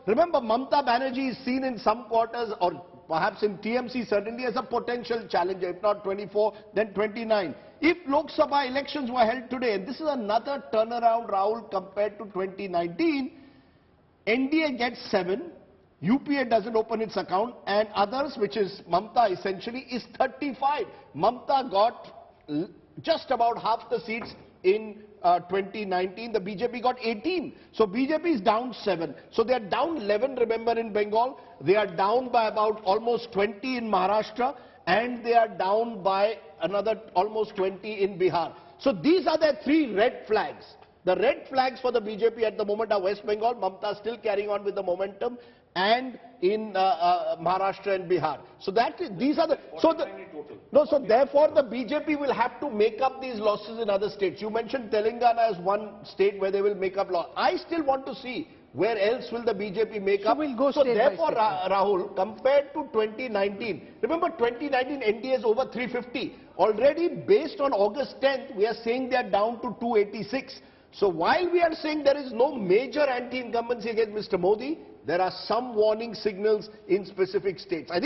Remember, Mamata Banerjee is seen in some quarters, or perhaps in TMC certainly, as a potential challenger. If not 24, then 29. If Lok Sabha elections were held today, and this is another turnaround, Rahul, compared to 2019, NDA gets 7, UPA doesn't open its account, and others, which is Mamata essentially, is 35. Mamata got just about half the seats in 2019. The BJP got 18. So BJP is down 7. So they are down 11, remember, in Bengal. They are down by about almost 20 in Maharashtra, and they are down by another almost 20 in Bihar. So these are the 3 red flags. The red flags for the BJP at the moment are West Bengal, Mamata still carrying on with the momentum, and in Maharashtra and Bihar. So these are the... So therefore the BJP will have to make up these losses in other states. You mentioned Telangana as one state where they will make up loss. I still want to see where else will the BJP make up. We'll go so therefore, state. Rahul, compared to 2019, remember 2019 NDA is over 350. Already based on August 10th, we are saying they are down to 286. So while we are saying there is no major anti-incumbency against Mr. Modi, there are some warning signals in specific states. I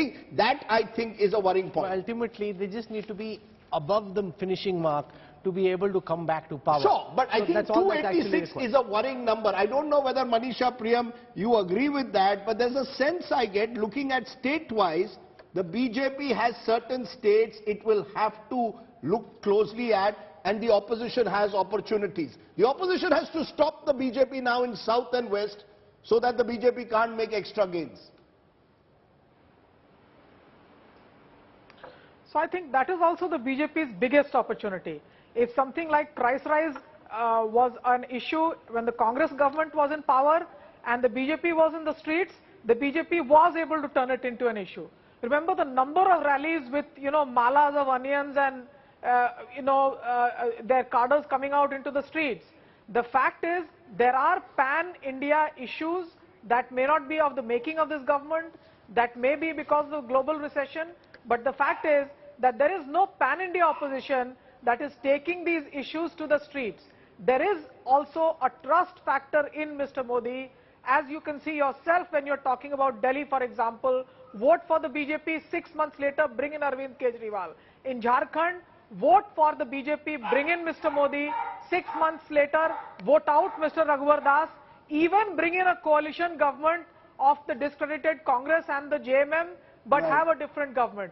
think is a worrying point. Well, ultimately, they just need to be above the finishing mark to be able to come back to power. Sure, but I think 286 is a worrying number. I don't know whether Manisha Priyam, you agree with that, but there's a sense I get looking at state-wise, the BJP has certain states it will have to look closely at, and the opposition has opportunities. The opposition has to stop the BJP now in South and West so that the BJP can't make extra gains. So I think that is also the BJP's biggest opportunity. If something like price rise was an issue when the Congress government was in power and the BJP was in the streets, the BJP was able to turn it into an issue. Remember the number of rallies with, malas of onions and, their cadres coming out into the streets. The fact is, there are pan-India issues that may not be of the making of this government, that may be because of global recession, but the fact is that there is no pan-India opposition that is taking these issues to the streets. There is also a trust factor in Mr. Modi. As you can see yourself when you're talking about Delhi, for example, vote for the BJP, 6 months later, bring in Arvind Kejriwal. In Jharkhand, vote for the BJP, bring in Mr. Modi, 6 months later, vote out Mr. Raghuvar Das, even bring in a coalition government of the discredited Congress and the JMM, but have a different government.